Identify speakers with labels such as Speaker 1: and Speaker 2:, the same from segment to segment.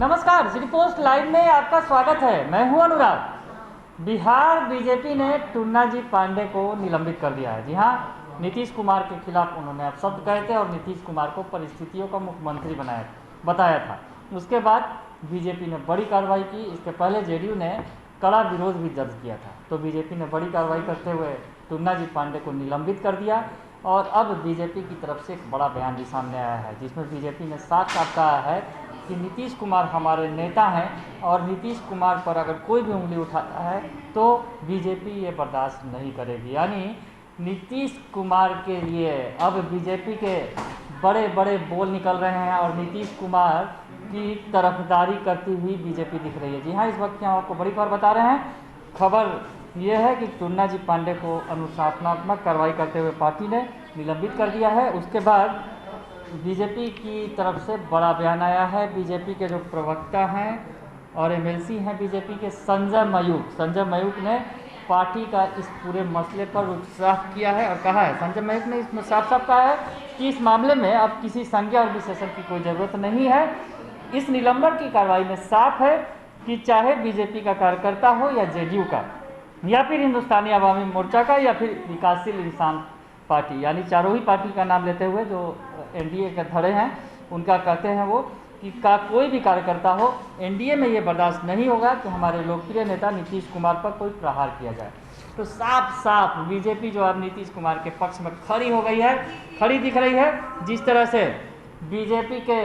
Speaker 1: नमस्कार, city post live में आपका स्वागत है। मैं हूं अनुराग। बिहार बीजेपी ने टुन्ना जी पांडे को निलंबित कर दिया है। जी हाँ, नीतीश कुमार के खिलाफ उन्होंने अपशब्द कहे थे और नीतीश कुमार को परिस्थितियों का मुख्यमंत्री बताया था। उसके बाद बीजेपी ने बड़ी कार्रवाई की। इसके पहले जेडीयू ने कड़ा विरोध भी दर्ज किया था। तो बीजेपी ने बड़ी कार्रवाई करते हुए टुन्ना जी पांडे को निलंबित कर दिया और अब बीजेपी की तरफ से एक बड़ा बयान भी सामने आया है, जिसमें बीजेपी ने साफ साफ कहा है कि नीतीश कुमार हमारे नेता हैं और नीतीश कुमार पर अगर कोई भी उंगली उठाता है तो बीजेपी ये बर्दाश्त नहीं करेगी। यानी नीतीश कुमार के लिए अब बीजेपी के बड़े बड़े बोल निकल रहे हैं और नीतीश कुमार की तरफदारी करती हुई बीजेपी दिख रही है। जी हाँ, इस वक्त की हम आपको बड़ी खबर बता रहे हैं। खबर यह है कि टुन्ना जी पांडे को अनुशासनात्मक कार्रवाई करते हुए पार्टी ने निलंबित कर दिया है। उसके बाद बीजेपी की तरफ से बड़ा बयान आया है। बीजेपी के जो प्रवक्ता हैं और एमएलसी हैं बीजेपी के संजय मयूख ने पार्टी का इस पूरे मसले पर रुख साफ किया है और कहा है, संजय मयूख ने इसमें साफ साफ कहा है कि इस मामले में अब किसी संज्ञा और विशेषण की कोई ज़रूरत नहीं है। इस निलंबन की कार्रवाई में साफ है कि चाहे बीजेपी का कार्यकर्ता हो या जेडीयू का या फिर हिंदुस्तानी अवामी मोर्चा का या फिर विकासशील इंसान पार्टी, यानी चारों ही पार्टी का नाम लेते हुए जो एनडीए के धड़े हैं उनका कहते हैं वो कि का कोई भी कार्यकर्ता हो, एनडीए में ये बर्दाश्त नहीं होगा कि हमारे लोकप्रिय नेता नीतीश कुमार पर कोई प्रहार किया जाए। तो साफ साफ बीजेपी जो अब नीतीश कुमार के पक्ष में खड़ी हो गई है, खड़ी दिख रही है। जिस तरह से बीजेपी के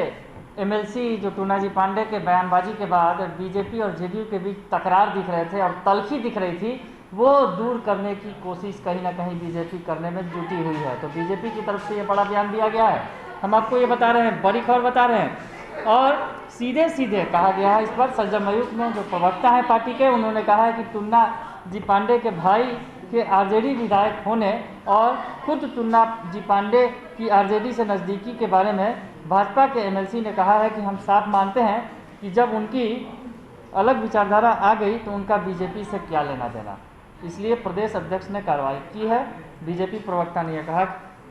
Speaker 1: एमएलसी जो टुन्ना जी पांडे के बयानबाजी के बाद बीजेपी और जेडीयू के बीच तकरार दिख रहे थे और तल्खी दिख रही थी, वो दूर करने की कोशिश कहीं ना कहीं बीजेपी करने में जुटी हुई है। तो बीजेपी की तरफ से ये बड़ा बयान दिया गया है। हम आपको ये बता रहे हैं, बड़ी खबर बता रहे हैं और सीधे सीधे कहा गया है इस पर। संजय मयूख ने जो प्रवक्ता है पार्टी के, उन्होंने कहा है कि टुन्ना जी पांडे के भाई के आरजेडी विधायक होने और खुद टुन्ना जी पांडे की आरजेडी से नज़दीकी के बारे में भाजपा के एमएलसी ने कहा है कि हम साफ मानते हैं कि जब उनकी अलग विचारधारा आ गई तो उनका बीजेपी से क्या लेना देना। इसलिए प्रदेश अध्यक्ष ने कार्रवाई की है। बीजेपी प्रवक्ता ने यह कहा,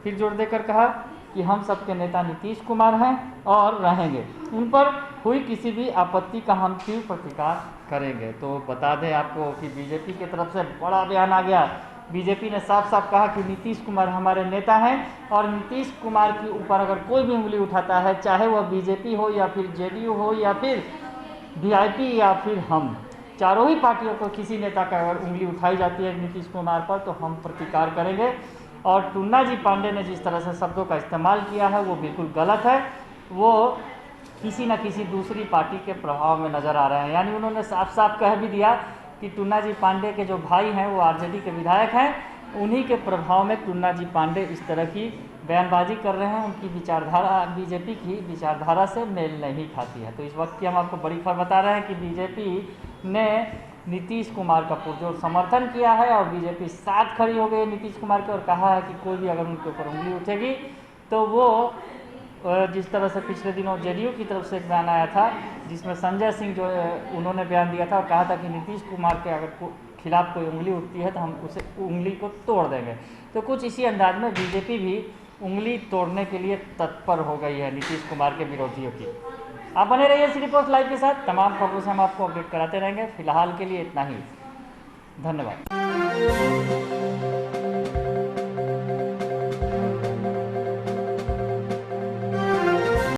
Speaker 1: फिर जोर देकर कहा कि हम सबके नेता नीतीश कुमार हैं और रहेंगे। उन पर हुई किसी भी आपत्ति का हम तीव्र प्रतिकार करेंगे। तो बता दें आपको कि बीजेपी की तरफ से बड़ा बयान आ गया। बीजेपी ने साफ साफ कहा कि नीतीश कुमार हमारे नेता हैं और नीतीश कुमार के ऊपर अगर कोई भी उंगली उठाता है, चाहे वह बीजेपी हो या फिर जेडीयू हो या फिर वीआईपी या फिर हम, चारों ही पार्टियों को किसी नेता का अगर उंगली उठाई जाती है नीतीश कुमार पर तो हम प्रतिकार करेंगे। और टुन्ना जी पांडे ने जिस तरह से शब्दों का इस्तेमाल किया है वो बिल्कुल गलत है। वो किसी न किसी दूसरी पार्टी के प्रभाव में नज़र आ रहे हैं। यानी उन्होंने साफ साफ कह भी दिया कि टुन्ना जी पांडे के जो भाई हैं वो आरजेडी के विधायक हैं, उन्हीं के प्रभाव में टुन्ना जी पांडे इस तरह की बयानबाजी कर रहे हैं। उनकी विचारधारा बीजेपी की विचारधारा से मेल नहीं खाती है। तो इस वक्त की हम आपको बड़ी खबर बता रहे हैं कि बीजेपी ने नीतीश कुमार का पुरजोर समर्थन किया है और बीजेपी साथ खड़ी हो गई नीतीश कुमार के और कहा है कि कोई भी अगर उनके ऊपर उंगली उठेगी तो वो जिस तरह से पिछले दिनों जेडीयू की तरफ से एक बयान आया था जिसमें संजय सिंह जो उन्होंने बयान दिया था और कहा था कि नीतीश कुमार के अगर खिलाफ कोई उंगली उठती है तो हम उसे उंगली को तोड़ देंगे। तो कुछ इसी अंदाज में बीजेपी भी उंगली तोड़ने के लिए तत्पर हो गई है नीतीश कुमार के विरोधियों की। आप बने रहिए सिटी पोस्ट लाइव के साथ। तमाम खबरों से हम आपको अपडेट कराते रहेंगे। फिलहाल के लिए इतना ही। धन्यवाद।